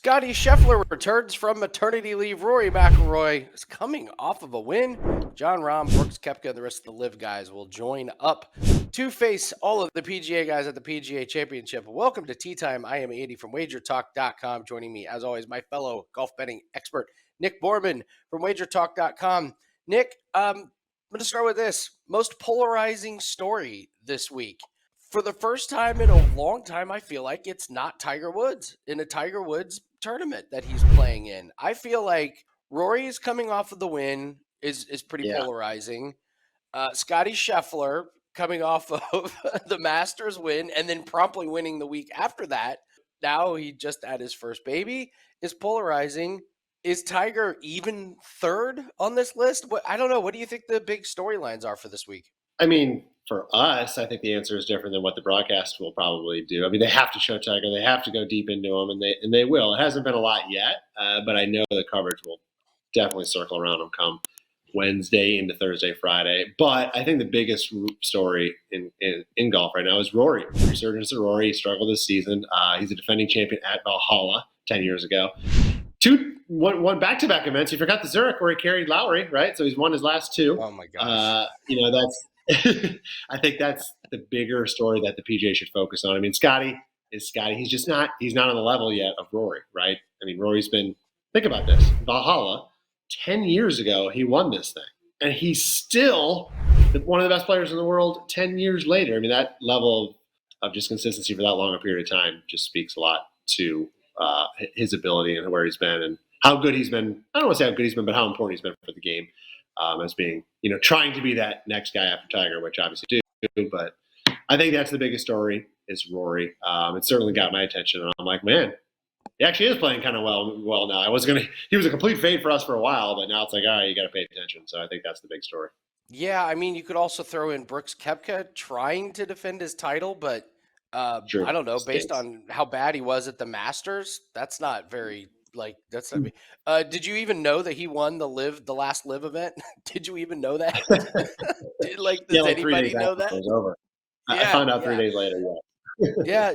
Scottie Scheffler returns from maternity leave. Rory McIlroy is coming off of a win. Jon Rahm, Brooks Koepka, and the rest of the Live guys will join up to face all of the PGA guys at the PGA Championship. Welcome to Tea Time. I am Andy from WagerTalk.com. Joining me, as always, my fellow golf betting expert, Nick Borman from WagerTalk.com. Nick, I'm going to start with this. Most polarizing story this week. For the first time in a long time, I feel like it's not Tiger Woods in a Tiger Woods tournament that he's playing in. I feel like Rory is coming off of the win is pretty polarizing. Scottie Scheffler coming off of the Masters win and then promptly winning the week after that. Now he just had his first baby is polarizing. Is Tiger even third on this list? I don't know. What do you think the big storylines are for this week? I mean, for us, I think the answer is different than what the broadcast will probably do. I mean, they have to show Tiger. They have to go deep into him, and they will. It hasn't been a lot yet, but I know the coverage will definitely circle around him come Wednesday into Thursday, Friday. But I think the biggest story in golf right now is Rory. Resurgence of Rory. He struggled this season. He's a defending champion at Valhalla 10 years ago. One back-to-back events. He forgot the Zurich where he carried Lowry, right? So he's won his last two. Oh, my gosh. That's – I think that's the bigger story that the PGA should focus on. I mean, Scottie is Scottie. He's not on the level yet of Rory, right? I mean, Rory's been – think about this. Valhalla, 10 years ago, he won this thing. And he's still one of the best players in the world 10 years later. I mean, that level of just consistency for that long a period of time just speaks a lot to his ability and where he's been and how good he's been. I don't want to say how good he's been, but how important he's been for the game. As being, trying to be that next guy after Tiger, which obviously do. But I think that's the biggest story is Rory. It certainly got my attention. And I'm like, man, he actually is playing kind of well now. He was a complete fade for us for a while, but now it's like, all right, you got to pay attention. So I think that's the big story. Yeah, I mean, you could also throw in Brooks Koepka trying to defend his title, but I don't know, based on how bad he was at the Masters, that's not very that's not me. Did you even know that he won the last live event? Did you even know that? Does anybody know that? It was over. I found out 3 days later. Yeah.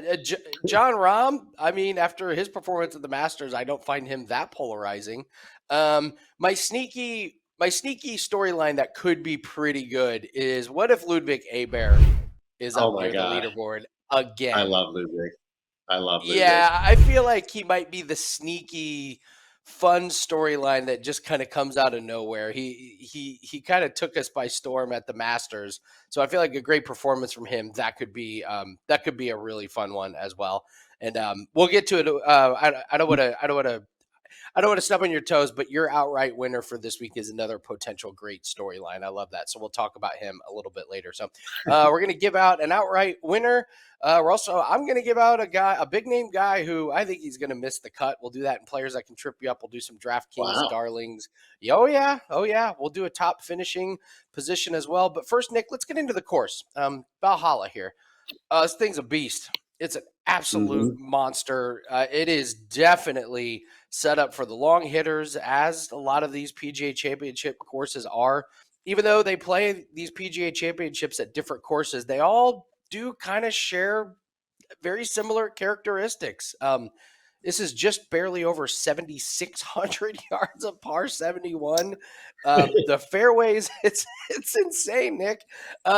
Jon Rahm, I mean, after his performance at the Masters, I don't find him that polarizing. My sneaky storyline that could be pretty good is what if Ludwig Aberg is up near the leaderboard again? I love Ludwig. Yeah, I feel like he might be the sneaky, fun storyline that just kind of comes out of nowhere. He kind of took us by storm at the Masters, so I feel like a great performance from him. That could be a really fun one as well. And we'll get to it. I don't want to step on your toes, but your outright winner for this week is another potential great storyline. I love that. So we'll talk about him a little bit later. So we're going to give out an outright winner. I'm going to give out a big name guy who I think he's going to miss the cut. We'll do that in players that can trip you up. We'll do some DraftKings darlings. Oh yeah. We'll do a top finishing position as well. But first, Nick, let's get into the course. Valhalla here. This thing's a beast. It's an absolute monster. It is definitely set up for the long hitters, as a lot of these PGA Championship courses are. Even though they play these PGA Championships at different courses, they all do kind of share very similar characteristics. This is just barely over 7,600 yards of par 71. The fairways, it's insane, Nick.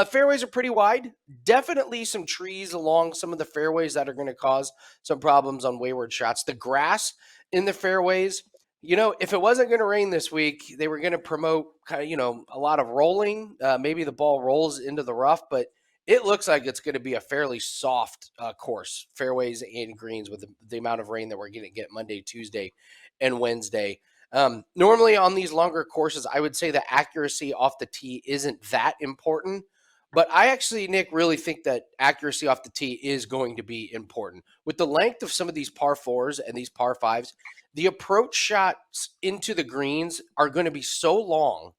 Fairways are pretty wide. Definitely some trees along some of the fairways that are going to cause some problems on wayward shots. The grass in the fairways, if it wasn't going to rain this week, they were going to promote a lot of rolling. Maybe the ball rolls into the rough, but it looks like it's going to be a fairly soft course, fairways and greens, with the amount of rain that we're going to get Monday, Tuesday, and Wednesday. Normally on these longer courses, I would say the accuracy off the tee isn't that important. But I actually, Nick, really think that accuracy off the tee is going to be important. With the length of some of these par fours and these par fives, the approach shots into the greens are going to be so long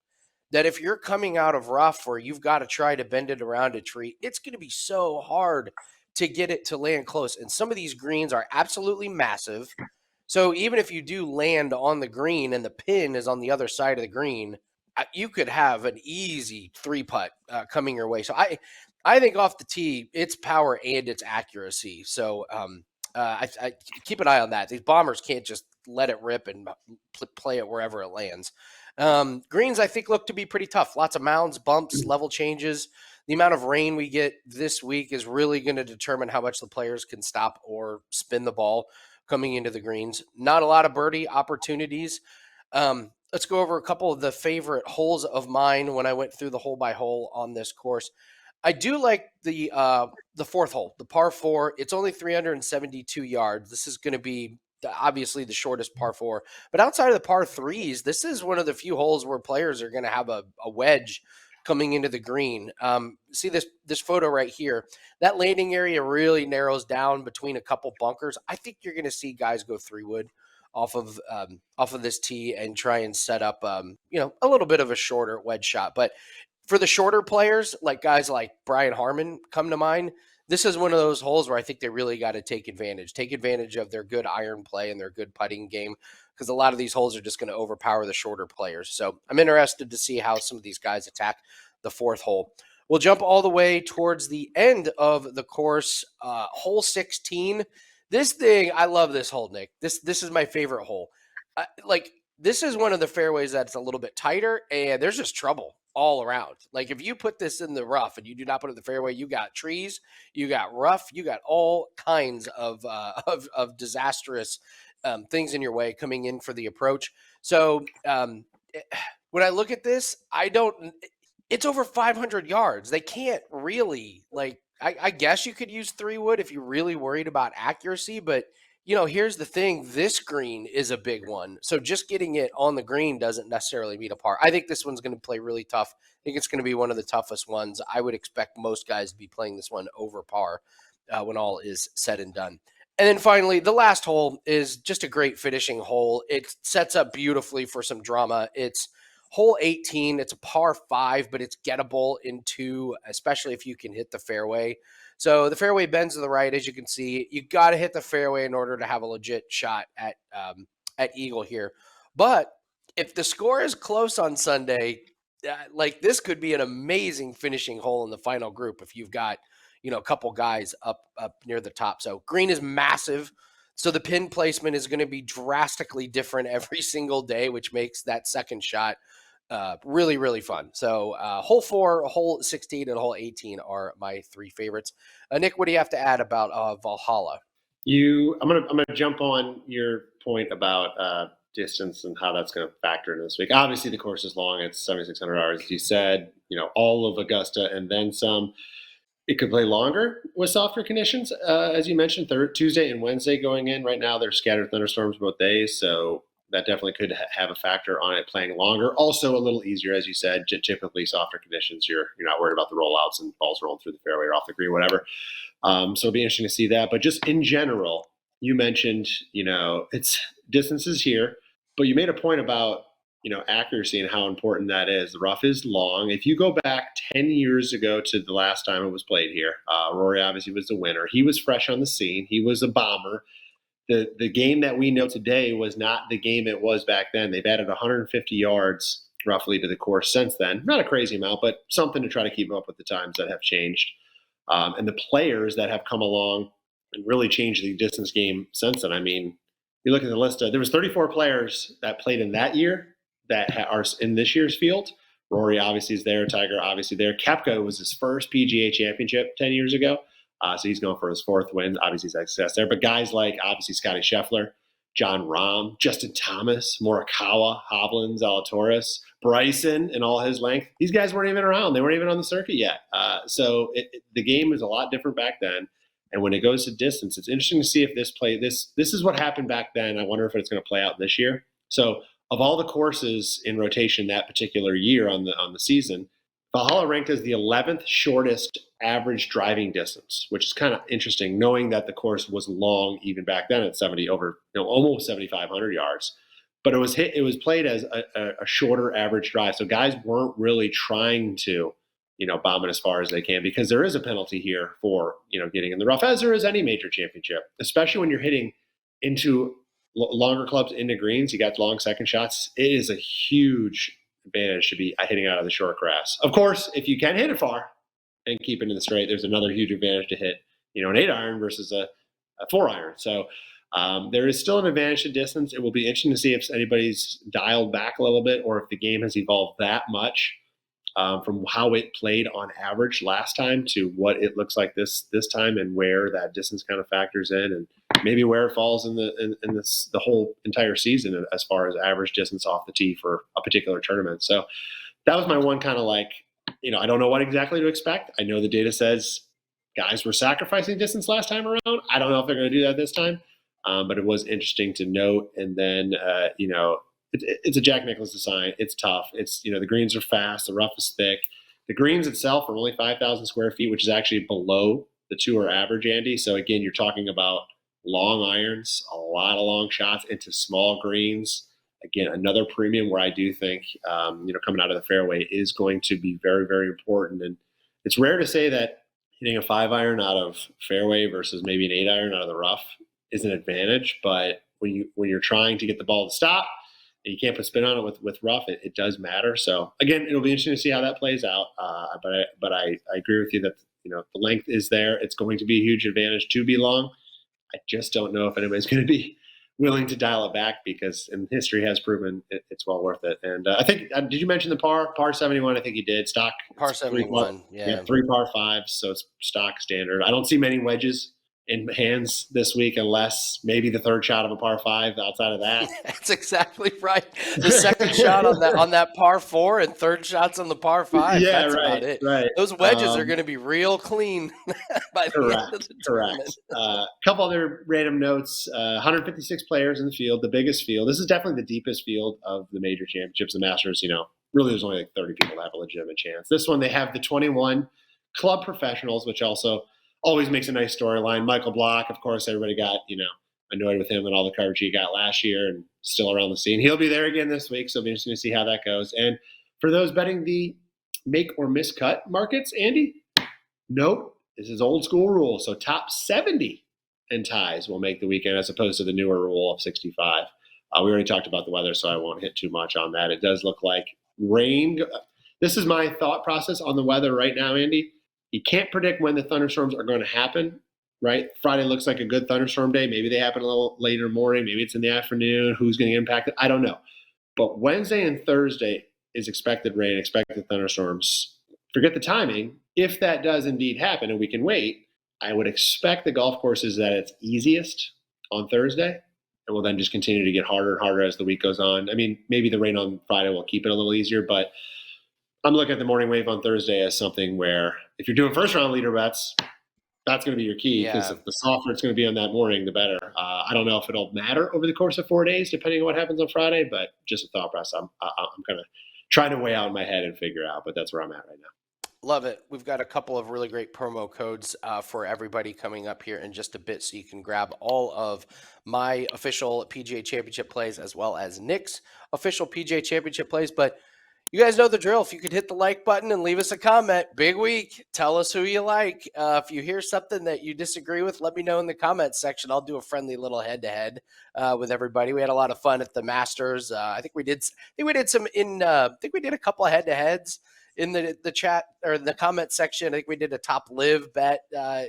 that if you're coming out of rough where you've got to try to bend it around a tree, it's going to be so hard to get it to land close. And some of these greens are absolutely massive. So even if you do land on the green and the pin is on the other side of the green, you could have an easy 3-putt coming your way. So I think off the tee, it's power and it's accuracy. So I keep an eye on that. These bombers can't just let it rip and play it wherever it lands. Greens, I think, look to be pretty tough. Lots of mounds, bumps, level changes. The amount of rain we get this week is really going to determine how much the players can stop or spin the ball coming into the greens. Not a lot of birdie opportunities. Let's go over a couple of the favorite holes of mine when I went through the hole by hole on this course. I do like the fourth hole, the par four. It's only 372 yards. This is going to be obviously the shortest par four, but outside of the par threes, this is one of the few holes where players are going to have a wedge coming into the green. See this photo right here. That landing area really narrows down between a couple bunkers. I think you're going to see guys go 3-wood off of this tee and try and set up a little bit of a shorter wedge shot. But for the shorter players, like guys like Brian Harmon come to mind, this is one of those holes where I think they really got to take advantage of their good iron play and their good putting game, because a lot of these holes are just going to overpower the shorter players. So I'm interested to see how some of these guys attack the fourth hole. We'll jump all the way towards the end of the course, hole 16. This thing, I love this hole, Nick. This is my favorite hole. This is one of the fairways that's a little bit tighter, and there's just trouble all around. Like, if you put this in the rough and you do not put it in the fairway, you got trees, you got rough, you got all kinds of disastrous things in your way coming in for the approach. So when I look at this, it's over 500 yards. They can't really, I guess you could use 3-wood if you're really worried about accuracy, but here's the thing. This green is a big one. So just getting it on the green doesn't necessarily mean a par. I think this one's going to play really tough. I think it's going to be one of the toughest ones. I would expect most guys to be playing this one over par when all is said and done. And then finally, the last hole is just a great finishing hole. It sets up beautifully for some drama. It's hole 18. It's a par 5, but it's gettable in 2, especially if you can hit the fairway. So the fairway bends to the right, as you can see. You got to hit the fairway in order to have a legit shot at eagle here. But if the score is close on Sunday, this could be an amazing finishing hole in the final group if you've got a couple guys up near the top. So green is massive. So the pin placement is going to be drastically different every single day, which makes that second shot really, really fun. So hole 4, hole 16, and hole 18 are my 3 favorites. Nick, what do you have to add about Valhalla? I'm gonna jump on your point about distance and how that's going to factor into this week. Obviously, the course is long; it's 7,600 yards. As you said, all of Augusta and then some. It could play longer with softer conditions, as you mentioned. Tuesday and Wednesday going in. Right now, there's scattered thunderstorms both days, so that definitely could have a factor on it playing longer. Also, a little easier, as you said. Typically, softer conditions, you're not worried about the rollouts and balls rolling through the fairway or off the green, whatever. So it'll be interesting to see that. But just in general, you mentioned, it's distances here, but you made a point about accuracy and how important that is. The rough is long. If you go back 10 years ago to the last time it was played here, Rory obviously was the winner. He was fresh on the scene. He was a bomber. The game that we know today was not the game it was back then. They've added 150 yards roughly to the course since then. Not a crazy amount, but something to try to keep up with the times that have changed. And the players that have come along and really changed the distance game since then. I mean, you look at the list, there was 34 players that played in that year that are in this year's field. Rory obviously is there. Tiger obviously there. Koepka was his first PGA Championship 10 years ago. So he's going for his 4th win. Obviously, he's had success there. But guys like, obviously, Scottie Scheffler, Jon Rahm, Justin Thomas, Morikawa, Hovland, Zalatoris, Bryson, and all his length. These guys weren't even around. They weren't even on the circuit yet. So the game was a lot different back then. And when it goes to distance, it's interesting to see if this is what happened back then. I wonder if it's going to play out this year. So of all the courses in rotation that particular year on the season, Valhalla ranked as the 11th shortest average driving distance, which is kind of interesting, knowing that the course was long even back then at almost 7,500 yards. But it was played as a shorter average drive, so guys weren't really trying to bomb it as far as they can, because there is a penalty here for getting in the rough, as there is any major championship, especially when you're hitting into longer clubs into greens. You got long second shots. It is a huge advantage to be hitting out of the short grass. Of course, if you can hit it far and keep it in the straight, there's another huge advantage to hit an 8-iron versus a 4-iron. So there is still an advantage to distance. It will be interesting to see if anybody's dialed back a little bit or if the game has evolved that much from how it played on average last time to what it looks like this time, and where that distance kind of factors in, and maybe where it falls in the whole entire season as far as average distance off the tee for a particular tournament. So that was my one kind of like, I don't know what exactly to expect. I know the data says guys were sacrificing distance last time around. I don't know if they're going to do that this time, but it was interesting to note. And then, it's a Jack Nicklaus design. It's tough. It's, the greens are fast. The rough is thick. The greens itself are only 5,000 square feet, which is actually below the tour average, Andy. So again, you're talking about long irons, a lot of long shots into small greens. Again, another premium where I do think, coming out of the fairway is going to be very, very important. And it's rare to say that hitting a 5-iron out of fairway versus maybe an 8-iron out of the rough is an advantage. But when you're trying to get the ball to stop, and you can't put spin on it with rough, it does matter. So again, it'll be interesting to see how that plays out. But I agree with you that the length is there. It's going to be a huge advantage to be long. I just don't know if anybody's going to be willing to dial it back, because history has proven it's well worth it. And I think, did you mention the par 71? I think you did. Stock par 71. Yeah, 3 par 5s, so it's stock standard. I don't see many wedges in hands this week, unless maybe the third shot of a par 5 outside of that. That's exactly right. The second shot on that par 4 and third shots on the par 5. Yeah, that's right, about it. Right. Those wedges are going to be real clean by the end of the tournament. A couple other random notes. 156 players in the field, the biggest field. This is definitely the deepest field of the major championships. The Masters, really there's only like 30 people that have a legitimate chance. This one, they have the 21 club professionals, which also always makes a nice storyline. Michael Block, of course, everybody got, annoyed with him and all the coverage he got last year, and still around the scene. He'll be there again this week, so it'll be interesting to see how that goes. And for those betting the make or miss cut markets, Andy, note, this is old school rule. So top 70 and ties will make the weekend, as opposed to the newer rule of 65. We already talked about the weather, so I won't hit too much on that. It does look like rain. This is my thought process on the weather right now, Andy. You can't predict when the thunderstorms are going to happen, right? Friday looks like a good thunderstorm day. Maybe they happen a little later morning. Maybe it's in the afternoon. Who's going to get impacted? I don't know. But Wednesday and Thursday is expected rain, expected thunderstorms. Forget the timing. If that does indeed happen and we can wait, I would expect the golf courses that it's easiest on Thursday, and will then just continue to get harder and harder as the week goes on. I mean, maybe the rain on Friday will keep it a little easier, but I'm looking at the morning wave on Thursday as something where if you're doing first round leader bets, that's going to be your key, because the softer it's going to be on that morning, the better. I don't know if it'll matter over the course of 4 days, depending on what happens on Friday, but just a thought process I'm kind of trying to weigh out in my head and figure out, but that's where I'm at right now. Love it. We've got a couple of really great promo codes for everybody coming up here in just a bit, so you can grab all of my official PGA Championship plays as well as Nick's official PGA Championship plays. But you guys know the drill. If you could hit the like button and leave us a comment, big week. Tell us who you like. If you hear something that you disagree with, let me know in the comments section. I'll do a friendly little head-to-head with everybody. We had a lot of fun at the Masters. I think we did a couple of head-to-heads in the chat or in the comment section. I think we did a top live bet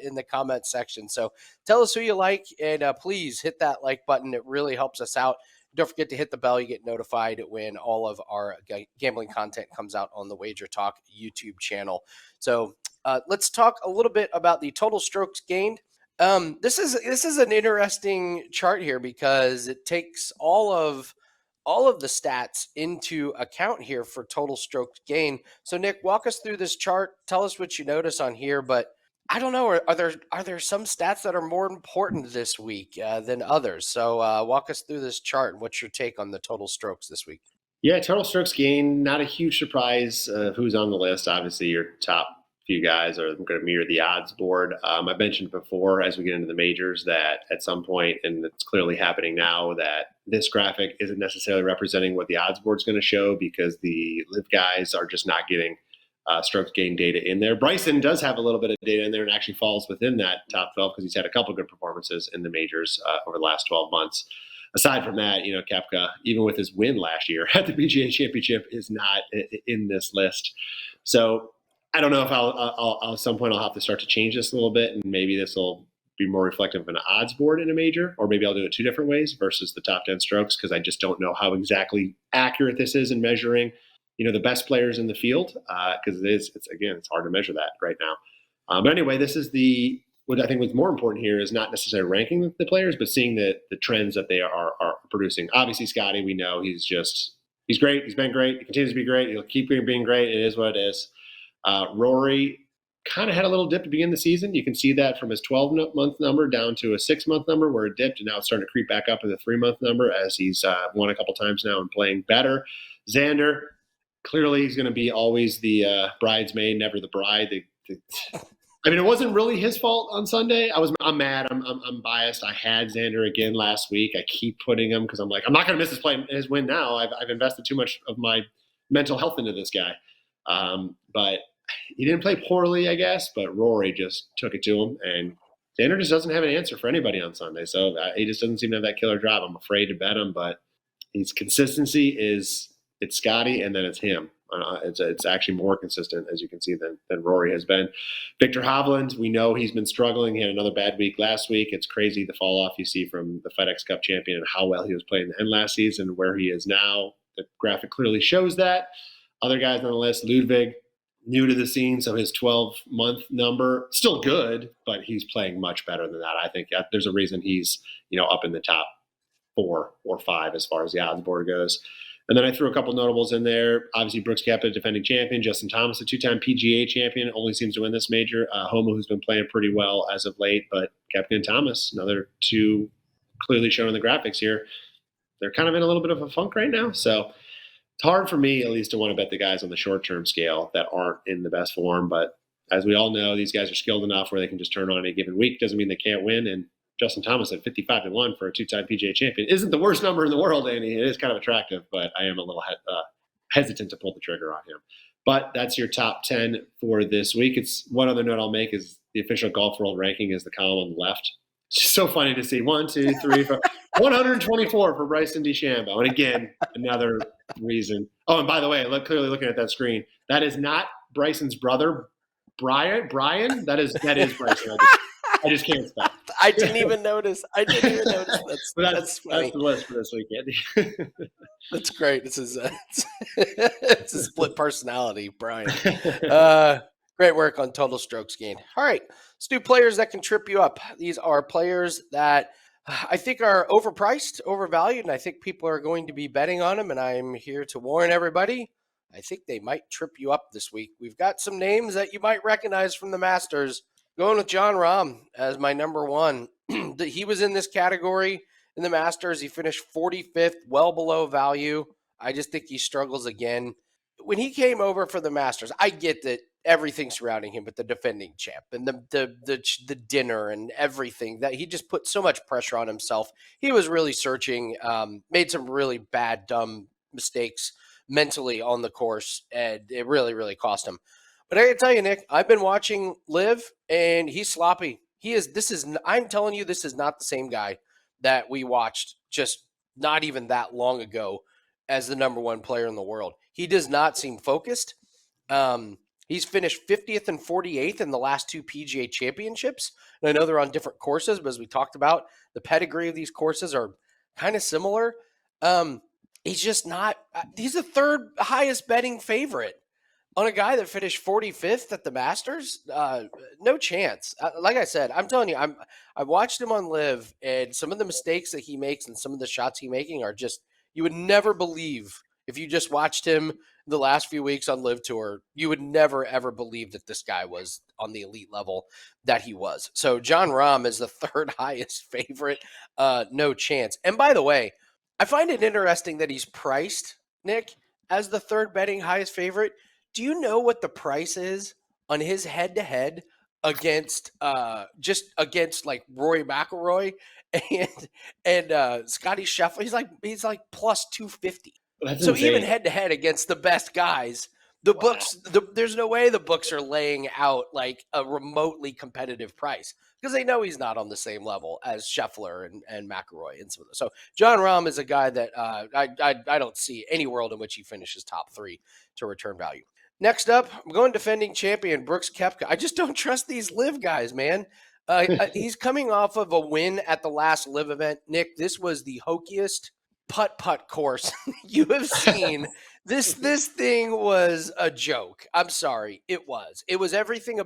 in the comment section. So tell us who you like, and please hit that like button. It really helps us out. Don't forget to hit the bell. You get notified when all of our gambling content comes out on the Wager Talk YouTube channel. So let's talk a little bit about the total strokes gained. This is an interesting chart here, because it takes all of the stats into account here for total strokes gain. So Nick, walk us through this chart. Tell us what you notice on here, but I don't know. Are there some stats that are more important this week than others? So walk us through this chart, and what's your take on the total strokes this week? Yeah, total strokes gain, not a huge surprise who's on the list. Obviously, your top few guys are going to mirror the odds board. I mentioned before, as we get into the majors, that at some point, and it's clearly happening now, that this graphic isn't necessarily representing what the odds board is going to show, because the live guys are just not getting strokes gain data in there. Bryson does have a little bit of data in there and actually falls within that top 12, because he's had a couple of good performances in the majors over the last 12 months. Aside from that, Koepka, even with his win last year at the PGA Championship, is not in this list. So I don't know if I'll at some point I'll have to start to change this a little bit, and maybe this will be more reflective of an odds board in a major, or maybe I'll do it 2 different ways versus the top 10 strokes, because I just don't know how exactly accurate this is in measuring, the best players in the field, because it's hard to measure that right now. But anyway, this is what I think what's more important here is not necessarily ranking the players, but seeing the trends that they are producing. Obviously, Scottie, we know he's great. He's been great. He continues to be great. He'll keep being great. It is what it is. Rory kind of had a little dip to begin the season. You can see that from his 12-month number down to a 6-month number where it dipped, and now it's starting to creep back up to the 3-month number as he's won a couple times now and playing better. Xander, clearly he's going to be always the bridesmaid, never the bride. It wasn't really his fault on Sunday. I'm mad. I'm biased. I had Xander again last week. I keep putting him because I'm like, I'm not going to miss his win now. I've invested too much of my mental health into this guy. But he didn't play poorly, I guess. But Rory just took it to him, and Xander just doesn't have an answer for anybody on Sunday. So he just doesn't seem to have that killer drive. I'm afraid to bet him, but his consistency it's Scottie, and then it's him. It's actually more consistent, as you can see, than Rory has been. Victor Hovland, we know he's been struggling. He had another bad week last week. It's crazy the fall off you see from the FedEx Cup champion and how well he was playing the end last season, where he is now. The graphic clearly shows that. Other guys on the list, Ludwig, new to the scene, so his 12-month number, still good, but he's playing much better than that. I think there's a reason he's up in the top 4 or 5 as far as the odds board goes. And then I threw a couple notables in there. Obviously, Brooks Koepka, defending champion. Justin Thomas, a 2-time PGA champion, only seems to win this major. Homa, who's been playing pretty well as of late. But Koepka and Thomas, another 2 clearly shown in the graphics here. They're kind of in a little bit of a funk right now. So it's hard for me, at least, to want to bet the guys on the short-term scale that aren't in the best form. But as we all know, these guys are skilled enough where they can just turn on a given week. Doesn't mean they can't win. And Justin Thomas at 55-1 for a 2-time PGA champion isn't the worst number in the world, Andy. It is kind of attractive, but I am a little hesitant to pull the trigger on him. But that's your top 10 for this week. It's one other note I'll make is the official Golf World ranking is the column on the left. It's just so funny to see 1, 2, 3, 4, 124 for Bryson DeChambeau. And again, another reason. Oh, and by the way, clearly looking at that screen, that is not Bryson's brother, Brian. That is Bryson. I just can't stop. I didn't even notice. That's funny. That's the list for this weekend. That's great. This is it's a split personality, Brian. Great work on total strokes gained. All right, let's do players that can trip you up. These are players that I think are overpriced, overvalued, and I think people are going to be betting on them. And I'm here to warn everybody. I think they might trip you up this week. We've got some names that you might recognize from the Masters. Going with Jon Rahm as my number 1. He was in this category in the Masters. He finished 45th, well below value. I just think he struggles again. When he came over for the Masters, I get that everything surrounding him with the defending champ and the dinner and everything, that he just put so much pressure on himself. He was really searching, made some really bad, dumb mistakes mentally on the course, and it really, really cost him. But I can tell you, Nick, I've been watching Liv, and he's sloppy. I'm telling you, this is not the same guy that we watched just not even that long ago as the number 1 player in the world. He does not seem focused. He's finished 50th and 48th in the last 2 PGA championships. And I know they're on different courses, but as we talked about, the pedigree of these courses are kind of similar. He's just not – he's the 3rd highest betting favorite on a guy that finished 45th at the Masters. No chance. Like I said, I'm telling you, I watched him on Live, and some of the mistakes that he makes and some of the shots he's making are just, you would never believe if you just watched him the last few weeks on Live Tour, you would never, ever believe that this guy was on the elite level that he was. So Jon Rahm is the 3rd highest favorite. No chance. And by the way, I find it interesting that he's priced, Nick, as the 3rd betting highest favorite. Do you know what the price is on his head-to-head against like Rory McIlroy and Scottie Scheffler? He's like plus 250. That's so insane. Even head-to-head against the best guys, books, there's no way the books are laying out like a remotely competitive price because they know he's not on the same level as Scheffler and McIlroy and some of those. So Jon Rahm is a guy that I don't see any world in which he finishes top 3 to return value. Next up, I'm going defending champion Brooks Koepka. I just don't trust these Live guys, man. He's coming off of a win at the last live event. Nick, this was the hokiest putt course you have seen. This thing was a joke. I'm sorry. It was. It was everything.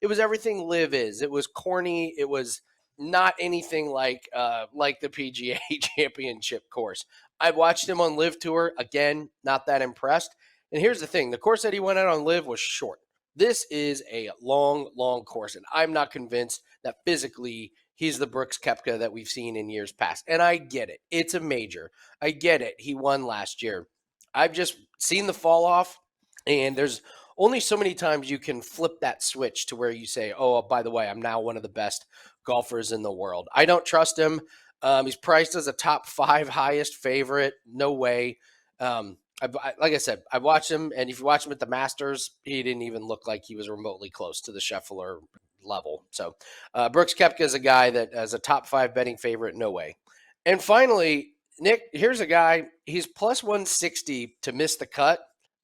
It was everything live is. It was corny. It was not anything like the PGA Championship course. I watched him on Live Tour. Again, not that impressed. And here's the thing. The course that he went out on Live was short. This is a long, long course, and I'm not convinced that physically he's the Brooks Koepka that we've seen in years past. And I get it. It's a major. I get it. He won last year. I've just seen the fall off, and there's only so many times you can flip that switch to where you say, oh, by the way, I'm now one of the best golfers in the world. I don't trust him. He's priced as a top 5 highest favorite. No way. Like I said, I watched him, and if you watch him at the Masters, he didn't even look like he was remotely close to the Scheffler level. So Brooks Koepka is a guy that as a top 5 betting favorite, no way. And finally, Nick, here's a guy, he's plus 160 to miss the cut.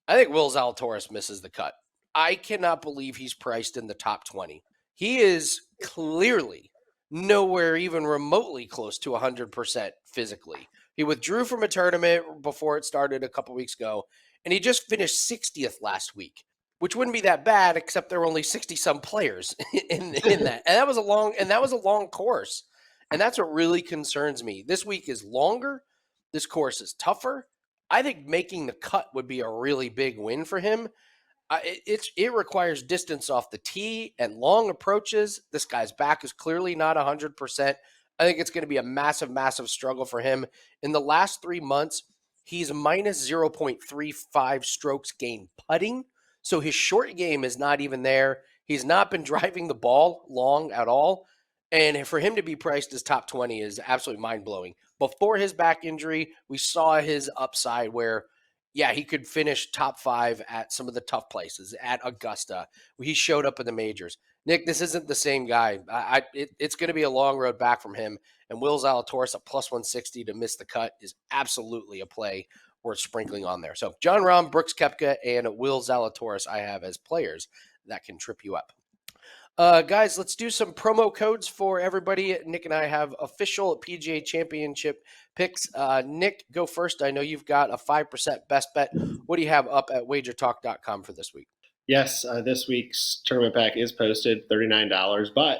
I think Will Zalatoris misses the cut. I cannot believe he's priced in the top 20. He is clearly nowhere even remotely close to 100% physically. He withdrew from a tournament before it started a couple weeks ago, and he just finished 60th last week, which wouldn't be that bad, except there were only 60-some players in that. And that was a long course. And that's what really concerns me. This week is longer. This course is tougher. I think making the cut would be a really big win for him. It requires distance off the tee and long approaches. This guy's back is clearly not 100%. I think it's going to be a massive, massive struggle for him. In the last 3 months, he's minus 0.35 strokes gained putting. So his short game is not even there. He's not been driving the ball long at all. And for him to be priced as top 20 is absolutely mind-blowing. Before his back injury, we saw his upside where, yeah, he could finish top 5 at some of the tough places, at Augusta. He showed up in the majors. Nick, this isn't the same guy. It's going to be a long road back from him. And Will Zalatoris at plus 160 to miss the cut is absolutely a play worth sprinkling on there. So Jon Rahm, Brooks Koepka, and Will Zalatoris I have as players that can trip you up. Guys, let's do some promo codes for everybody. Nick and I have official PGA Championship picks. Nick, go first. I know you've got a 5% best bet. What do you have up at wagertalk.com for this week? Yes, this week's tournament pack is posted, $39, but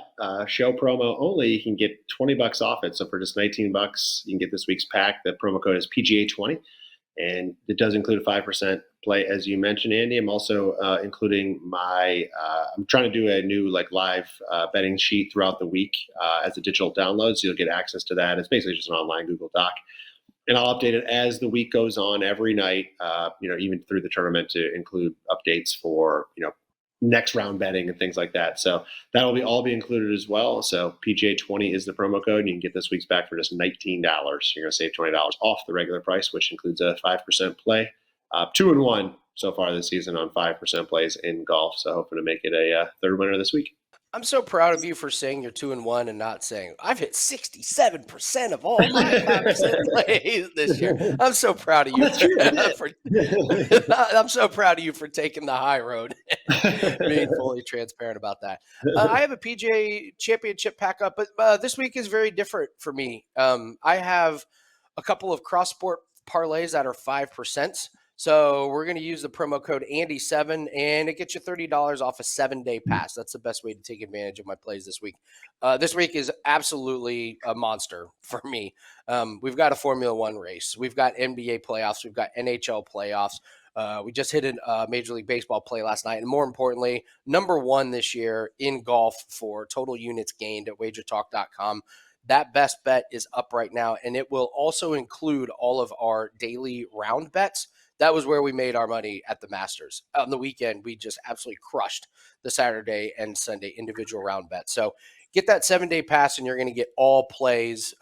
show promo only, you can get $20 off it. So for just $19, you can get this week's pack. The promo code is PGA20, and it does include a 5% play, as you mentioned, Andy. I'm also including my I'm trying to do a new live betting sheet throughout the week as a digital download, so you'll get access to that. It's basically just an online Google Doc. And I'll update it as the week goes on every night, even through the tournament, to include updates for, next round betting and things like that. So that will all be included as well. So PGA 20 is the promo code, and you can get this week's back for just $19. You're going to save $20 off the regular price, which includes a 5% play. 2-1 so far this season on 5% plays in golf. So hoping to make it a third winner this week. I'm so proud of you for saying you're 2-1 and not saying I've hit 67% of all my 5% plays this year. I'm so proud of you. I'm so proud of you for taking the high road, being fully transparent about that. I have a PGA Championship pack up, but this week is very different for me. I have a couple of cross-sport parlays that are 5%. So we're going to use the promo code Andy7, and it gets you $30 off a 7-day pass. That's the best way to take advantage of my plays this week. This week is absolutely a monster for me. We've got a Formula One race. We've got NBA playoffs. We've got NHL playoffs. We just hit a Major League Baseball play last night. And more importantly, number 1 this year in golf for total units gained at wagertalk.com. That best bet is up right now, and it will also include all of our daily round bets. That was where we made our money at the Masters. On the weekend, we just absolutely crushed the Saturday and Sunday individual round bets. So get that 7-day pass, and you're going to get all plays.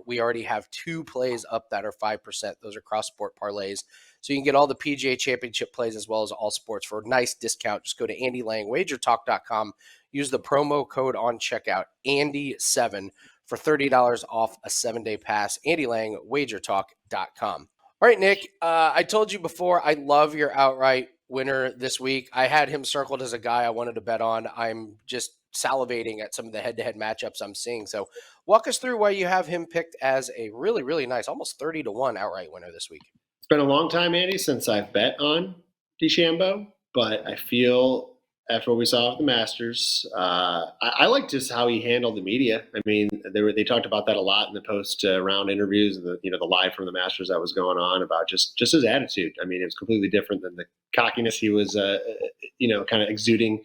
We already have 2 plays up that are 5%. Those are cross-sport parlays. So you can get all the PGA Championship plays as well as all sports for a nice discount. Just go to AndyLangWagerTalk.com. Use the promo code on checkout, Andy7, for $30 off a 7-day pass. AndyLangWagerTalk.com. All right, Nick, I told you before, I love your outright winner this week. I had him circled as a guy I wanted to bet on. I'm just salivating at some of the head-to-head matchups I'm seeing. So walk us through why you have him picked as a really, really nice, almost 30-1 outright winner this week. It's been a long time, Andy, since I've bet on DeChambeau, but I feel after what we saw at the Masters, I like just how he handled the media. I mean, they talked about that a lot in the post-round interviews and the live from the Masters that was going on about just his attitude. I mean, it was completely different than the cockiness he was, kind of exuding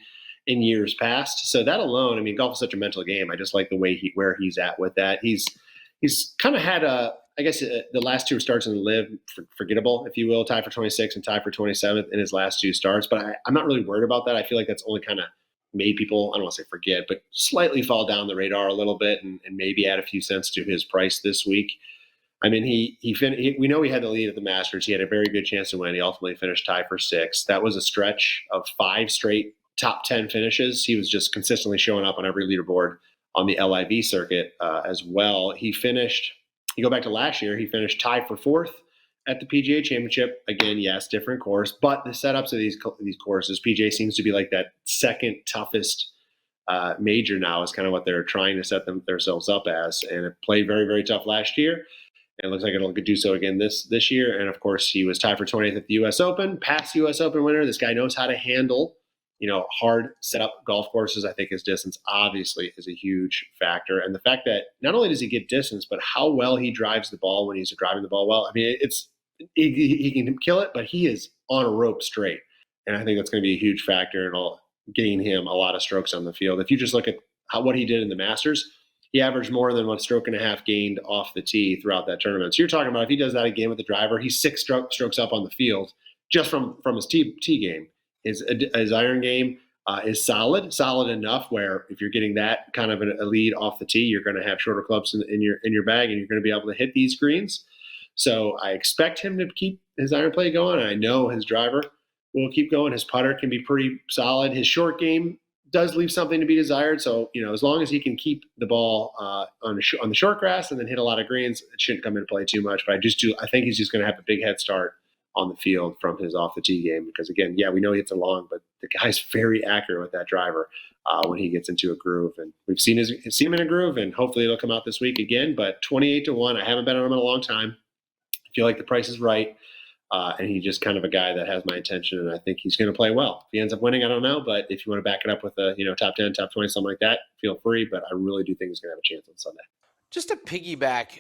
in years past. So that alone, I mean, golf is such a mental game. I just like the way where he's at with that. He's kind of had the last two starts in the Live, forgettable, if you will, tied for 26th and tied for 27th in his last two starts. But I'm not really worried about that. I feel like that's only kind of made people, I don't want to say forget, but slightly fall down the radar a little bit and maybe add a few cents to his price this week. I mean, we know he had the lead at the Masters. He had a very good chance to win. He ultimately finished tied for 6th. That was a stretch of 5 straight top 10 finishes. He was just consistently showing up on every leaderboard on the LIV circuit as well. You go back to last year, he finished tied for 4th at the PGA Championship. Again, yes, different course, but the setups of these courses, PGA seems to be like that second toughest major now is kind of what they're trying to set themselves up as. And it played very, very tough last year. And it looks like it'll do so again this year. And of course, he was tied for 20th at the U.S. Open, past U.S. Open winner. This guy knows how to handle hard setup golf courses. I think his distance obviously is a huge factor. And the fact that not only does he get distance, but how well he drives the ball when he's driving the ball well. I mean, he can kill it, but he is on a rope straight. And I think that's going to be a huge factor in getting him a lot of strokes on the field. If you just look at what he did in the Masters, he averaged more than 1.5 strokes gained off the tee throughout that tournament. So you're talking about if he does that again with the driver, he's 6 strokes up on the field just from his tee game. His iron game is solid enough where if you're getting that kind of a lead off the tee, you're going to have shorter clubs in your bag, and you're going to be able to hit these greens. So I expect him to keep his iron play going, and I know his driver will keep going. His putter can be pretty solid. His short game does leave something to be desired. So as long as he can keep the ball on the short grass and then hit a lot of greens, it shouldn't come into play too much. But I think he's just going to have a big head start on the field from his off the tee game, because again, we know he hits it long, but the guy's very accurate with that driver when he gets into a groove, and we've seen him in a groove, and hopefully it'll come out this week again. But 28-1, I haven't bet on him in a long time. I feel like the price is right, and he's just kind of a guy that has my attention, and I think he's going to play well. If he ends up winning, I don't know, but if you want to back it up with a top 10, top 20, something like that, feel free. But I really do think he's going to have a chance on Sunday. Just to piggyback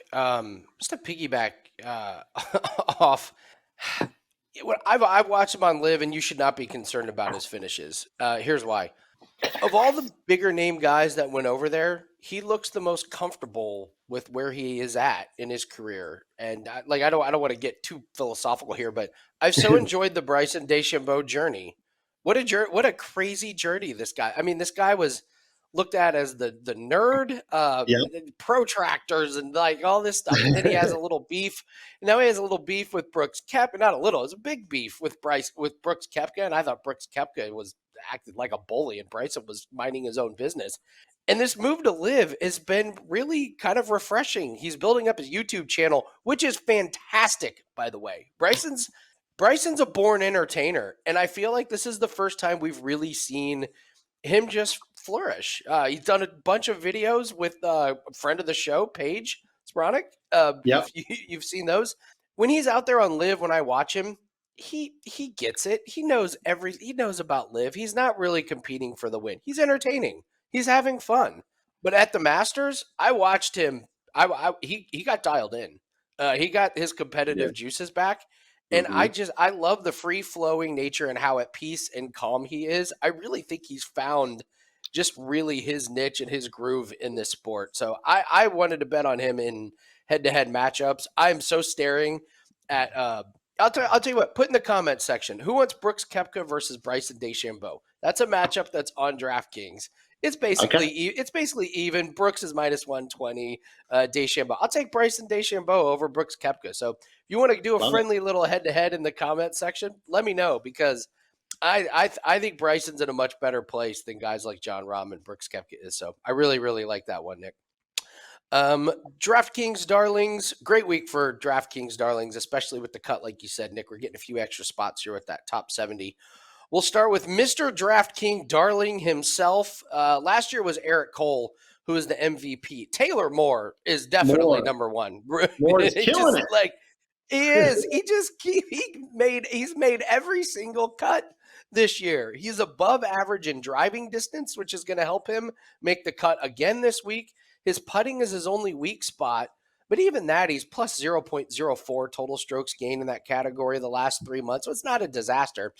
off. I've watched him on Live, and you should not be concerned about his finishes. Here's why. Of all the bigger name guys that went over there, he looks the most comfortable with where he is at in his career. And I don't want to get too philosophical here, but I've so enjoyed the Bryson DeChambeau journey. What a crazy journey this guy. I mean, this guy was looked at as the nerd, protractors and all this stuff. And then he has a little beef. And now he has a little beef with Brooks Koepka. Not a little, it's a big beef with Brooks Koepka. And I thought Brooks Koepka was acted like a bully and Bryson was minding his own business. And this move to Live has been really kind of refreshing. He's building up his YouTube channel, which is fantastic, by the way. Bryson's a born entertainer. And I feel like this is the first time we've really seen him just flourish. He's done a bunch of videos with a friend of the show, Paige Spronick. You've seen those. When he's out there on Live, when I watch him, he gets it. He knows about Live. He's not really competing for the win. He's entertaining. He's having fun. But at the Masters, I watched him. He got dialed in. He got his competitive juices back. And I love the free-flowing nature and how at peace and calm he is. I really think he's found just really his niche and his groove in this sport. So I wanted to bet on him in head-to-head matchups. I'm so staring at I'll tell you what, put in the comments section, who wants Brooks Koepka versus Bryson DeChambeau? That's a matchup that's on DraftKings. It's basically even. Brooks is minus 120. DeChambeau. I'll take Bryson DeChambeau over Brooks Koepka. So if you want to do a friendly little head-to-head in the comment section, let me know, because I think Bryson's in a much better place than guys like Jon Rahm and Brooks Koepka is. So I really, really like that one, Nick. DraftKings darlings, great week for DraftKings darlings, especially with the cut, like you said, Nick. We're getting a few extra spots here with that top 70. We'll start with Mr. DraftKings darling himself. Last year was Eric Cole, who is the MVP. Taylor Moore is definitely number one. Moore is killing it. Like he is. He's made every single cut this year. He's above average in driving distance, which is going to help him make the cut again this week. His putting is his only weak spot, but even that, he's plus 0.04 total strokes gained in that category the last 3 months. So it's not a disaster.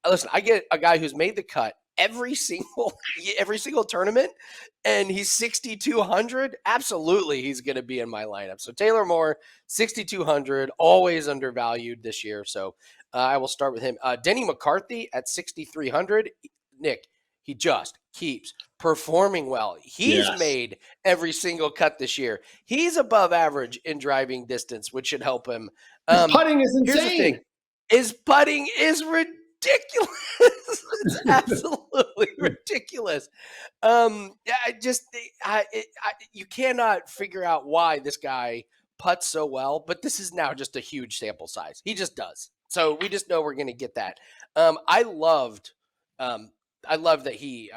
Listen, I get a guy who's made the cut every single tournament, and he's 6,200. Absolutely, he's going to be in my lineup. So Taylor Moore, 6,200, always undervalued this year. So I will start with him. Denny McCarthy at 6,300. Nick, he just keeps performing well. He's made every single cut this year. He's above average in driving distance, which should help him. His putting is insane. Here's the thing. His putting is ridiculous. It's absolutely ridiculous. You cannot figure out why this guy putts so well, but this is now just a huge sample size. He just does. So we just know we're going to get that. I loved that he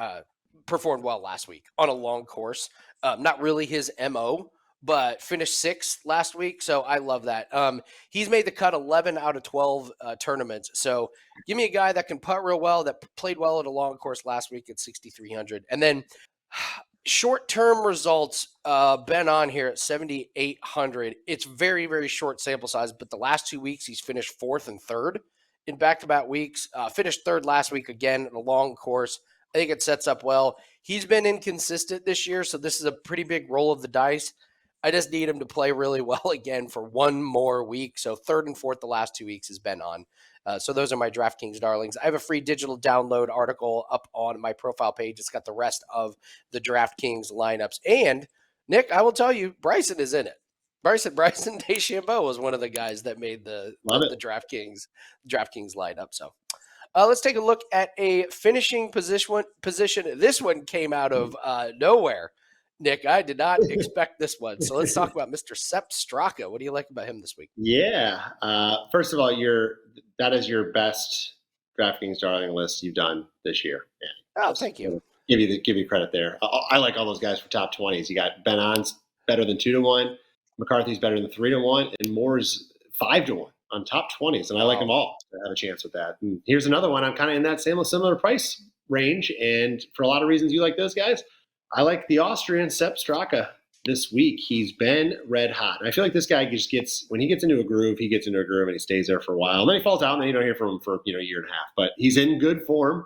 performed well last week on a long course. Not really his MO, but finished sixth last week. So I love that. He's made the cut 11 out of 12 tournaments. So give me a guy that can putt real well, that played well at a long course last week at 6,300. And then short-term results, Ben on here at 7,800. It's very, very short sample size, but the last 2 weeks he's finished fourth and third in back-to-back weeks. Finished third last week again at a long course. I think it sets up well. He's been inconsistent this year, so this is a pretty big roll of the dice. I just need him to play really well again for one more week. So third and fourth the last 2 weeks has been on. So those are my DraftKings darlings. I have a free digital download article up on my profile page. It's got the rest of the DraftKings lineups. And, Nick, I will tell you, Bryson is in it. Bryson DeChambeau was one of the guys that made the DraftKings lineup. So let's take a look at a finishing position. This one came out of nowhere. Nick, I did not expect this one. So let's talk about Mr. Sepp Straka. What do you like about him this week? Yeah. First of all, that is your best DraftKings darling list you've done this year. Yeah. Oh, thank you. Give you credit there. I like all those guys for top 20s. You got Ben On's better than 2-1, McCarthy's better than 3-1, and Moore's 5-1 on top 20s. And I like them all to have a chance with that. And here's another one. I'm kind of in that similar price range. And for a lot of reasons you like those guys, I like the Austrian Sepp Straka this week. He's been red hot. And I feel like this guy just when he gets into a groove, and he stays there for a while. And then he falls out, and then you don't hear from him for a year and a half. But he's in good form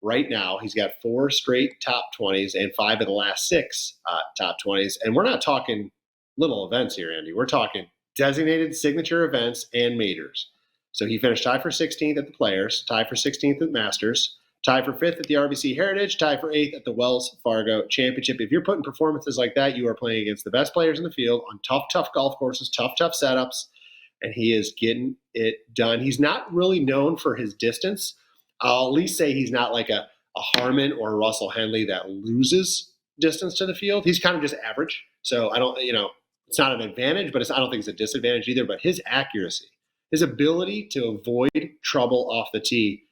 right now. He's got 4 straight top 20s and 5 of the last 6 top 20s. And we're not talking little events here, Andy. We're talking designated signature events and majors. So he finished tied for 16th at the Players, tied for 16th at Masters, tied for 5th at the RBC Heritage, tied for 8th at the Wells Fargo Championship. If you're putting performances like that, you are playing against the best players in the field on tough golf courses, tough setups, and he is getting it done. He's not really known for his distance. I'll at least say he's not like a Harmon or a Russell Henley that loses distance to the field. He's kind of just average. So I don't, it's not an advantage, but I don't think it's a disadvantage either. But his accuracy, his ability to avoid trouble off the tee,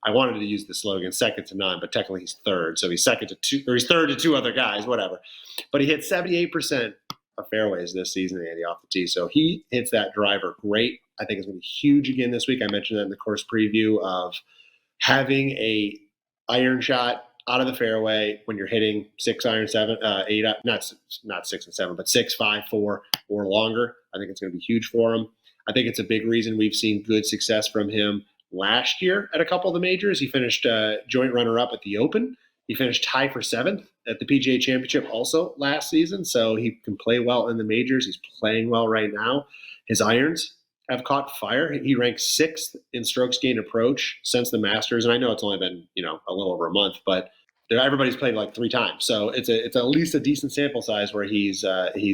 I wanted to use the slogan second to none, but technically he's third. So he's second to 2, or he's third to 2 other guys, whatever. But he hit 78% of fairways this season, Andy, off the tee. So he hits that driver great. I think it's going to be huge again this week. I mentioned that in the course preview of having a iron shot out of the fairway when you're hitting 6 iron, 7, 8, not 6 and 7, but 6, 5, 4 or longer. I think it's going to be huge for him. I think it's a big reason we've seen good success from him last year at a couple of the majors. He finished joint runner-up at the Open. He finished tied for 7th at the PGA Championship also last season. So he can play well in the majors. He's playing well right now. His irons have caught fire. He ranks 6th in strokes gained approach since the Masters. And I know it's only been, a little over a month, but everybody's played like 3 times. So it's at least a decent sample size where he's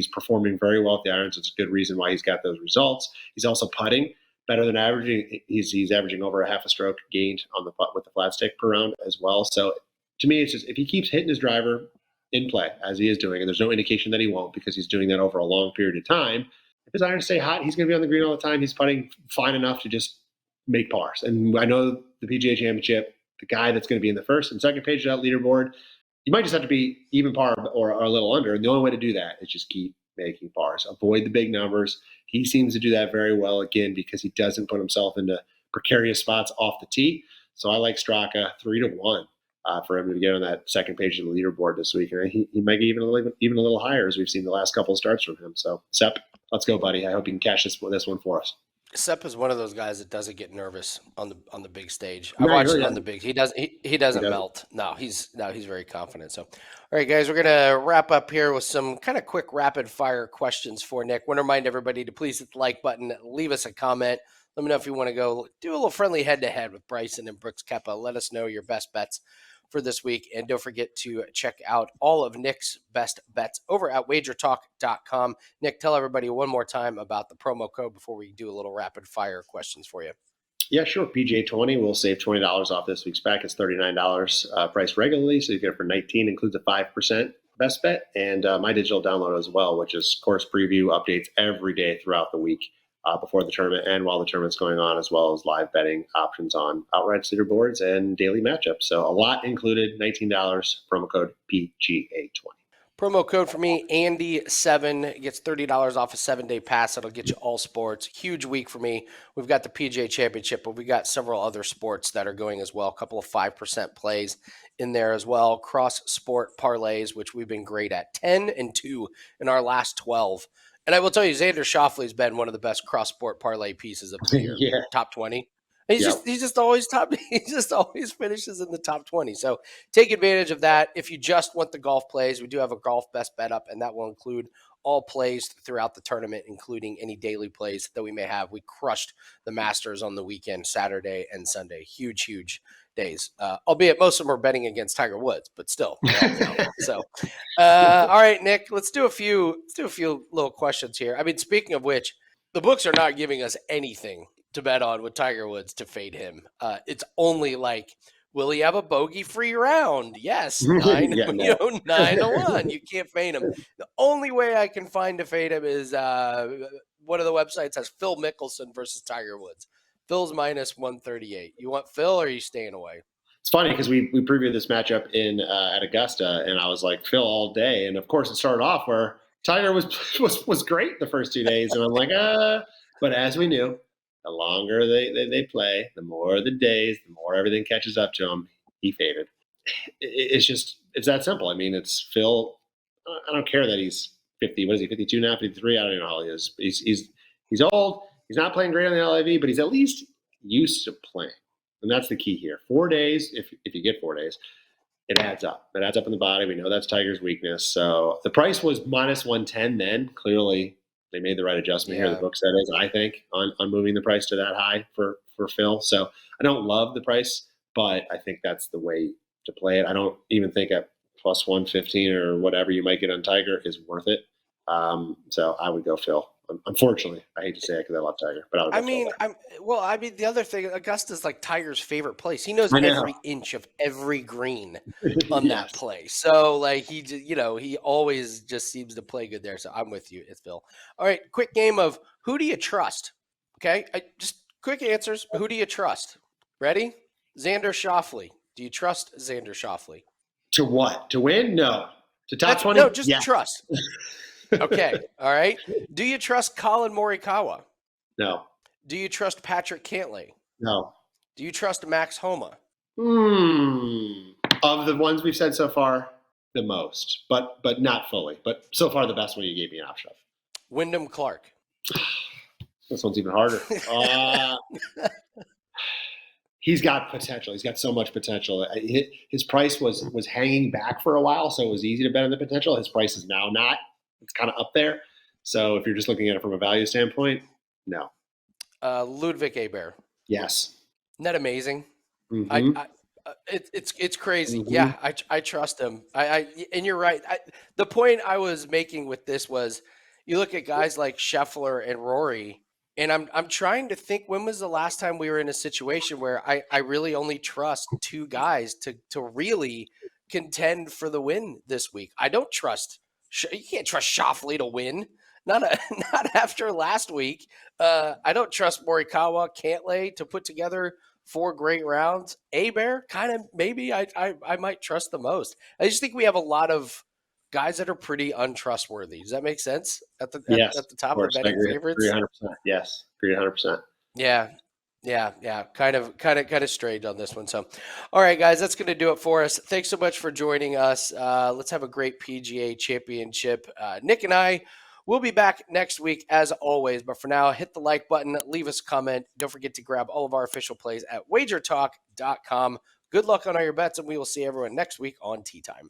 performing very well with the irons. It's a good reason why he's got those results. He's also putting better than averaging. He's averaging over a half a stroke gained on the putt with the flat stick per round as well. So to me, it's just if he keeps hitting his driver in play as he is doing, and there's no indication that he won't because he's doing that over a long period of time. If his irons stay hot, he's going to be on the green all the time. He's putting fine enough to just make pars. And I know the PGA Championship, the guy that's going to be in the first and second page of that leaderboard, you might just have to be even par or a little under. And the only way to do that is just keep making pars. Avoid the big numbers. He seems to do that very well, again, because he doesn't put himself into precarious spots off the tee. So I like Straka 3-1 for him to get on that second page of the leaderboard this week. And he might get even a little higher, as we've seen the last couple of starts from him. So, Sepp, let's go, buddy. I hope you can cash this one for us. Sepp is one of those guys that doesn't get nervous on the big stage. I No, watched really him on the big. He doesn't melt. No, he's very confident. So, all right, guys, we're gonna wrap up here with some kind of quick rapid fire questions for Nick. Want to remind everybody to please hit the like button, leave us a comment. Let me know if you want to go do a little friendly head to head with Bryson and Brooks Koepka. Let us know your best bets for this week. And don't forget to check out all of Nick's best bets over at wagertalk.com. Nick, tell everybody one more time about the promo code before we do a little rapid fire questions for you. Yeah, sure. PGA 20 will save $20 off this week's pack. It's $39 priced regularly, so you get it for $19. Includes a 5% best bet and my digital download as well, which is course preview updates every day throughout the week before the tournament and while the tournament's going on, as well as live betting options on outright leaderboards and daily matchups. So a lot included. $19 promo code PGA 20. Promo code for me, Andy7, gets $30 off a 7-day pass. That'll get you all sports. Huge week for me. We've got the PGA Championship, but we got several other sports that are going as well. A couple of 5% plays in there as well. Cross-sport parlays, which we've been great at. 10-2 in our last 12. And I will tell you, Xander Schauffele has been one of the best cross-sport parlay pieces of the year. Yeah. Top 20. He's just always top. He just always finishes in the top 20. So take advantage of that. If you just want the golf plays, we do have a golf best bet up, and that will include all plays throughout the tournament, including any daily plays that we may have. We crushed the Masters on the weekend, Saturday and Sunday. Huge days. Albeit most of them are betting against Tiger Woods, but still. So, all right, Nick, let's do a few little questions here. I mean, speaking of which, the books are not giving us anything to bet on with Tiger Woods to fade him. It's only like, will he have a bogey-free round? Yes, 9-1. You can't fade him. The only way I can find to fade him is one of the websites has Phil Mickelson versus Tiger Woods. Phil's minus 138. You want Phil, or are you staying away? It's funny because we previewed this matchup at Augusta, and I was like Phil all day, and of course it started off where Tiger was great the first 2 days, and I'm like, but as we knew, the longer they play, the more the days, the more everything catches up to him. He faded. It's that simple. I mean, it's Phil. I don't care that he's 50. What is he? 52 now? 53? I don't even know how old he is. He's old. He's not playing great on the LIV, but he's at least used to playing, and that's the key here. 4 days, if you get 4 days, it adds up. It adds up in the body. We know that's Tiger's weakness. So the price was minus 110 then. Clearly, they made the right adjustment here. The book said is, I think, on moving the price to that high for Phil. So I don't love the price, but I think that's the way to play it. I don't even think at plus 115 or whatever you might get on Tiger is worth it. So I would go Phil. Unfortunately, I hate to say it because I love Tiger, but I would the other thing, Augusta's like Tiger's favorite place. He knows every inch of every green on that play. So like he always just seems to play good there. So I'm with you. It's Phil. All right, quick game of who do you trust? Okay, just quick answers. Who do you trust? Ready? Xander Schauffele. Do you trust Xander Schauffele? To what? To win? No. To top 20? No, just trust. Okay. All right. Do you trust Collin Morikawa? No. Do you trust Patrick Cantlay? No. Do you trust Max Homa? Of the ones we've said so far, the most, but not fully. But so far, the best one you gave me an option of. Wyndham Clark. This one's even harder. He's got potential. He's got so much potential. His price was hanging back for a while, so it was easy to bet on the potential. His price is now not. It's kind of up there. So if you're just looking at it from a value standpoint, no. Ludwig Abear. Yes. Isn't that amazing? Mm-hmm. It's crazy. Mm-hmm. Yeah, I trust him. And you're right. The point I was making with this was, you look at guys like Scheffler and Rory, and I'm trying to think, when was the last time we were in a situation where I really only trust two guys to really contend for the win this week. I don't trust. You can't trust Schauffele to win. Not after last week. I don't trust Morikawa, Cantlay to put together 4 great rounds. A-Bear, kind of maybe I might trust the most. I just think we have a lot of guys that are pretty untrustworthy. Does that make sense? At the Yes, at the of top of course. I betting agree. Agree favorites? 100%. Yes, agree 100%. Yeah. Yeah. Kind of strange on this one. So, all right, guys, that's going to do it for us. Thanks so much for joining us. Let's have a great PGA Championship. Nick and I will be back next week as always. But for now, hit the like button, leave us a comment. Don't forget to grab all of our official plays at wagertalk.com. Good luck on all your bets, and we will see everyone next week on Tee Time.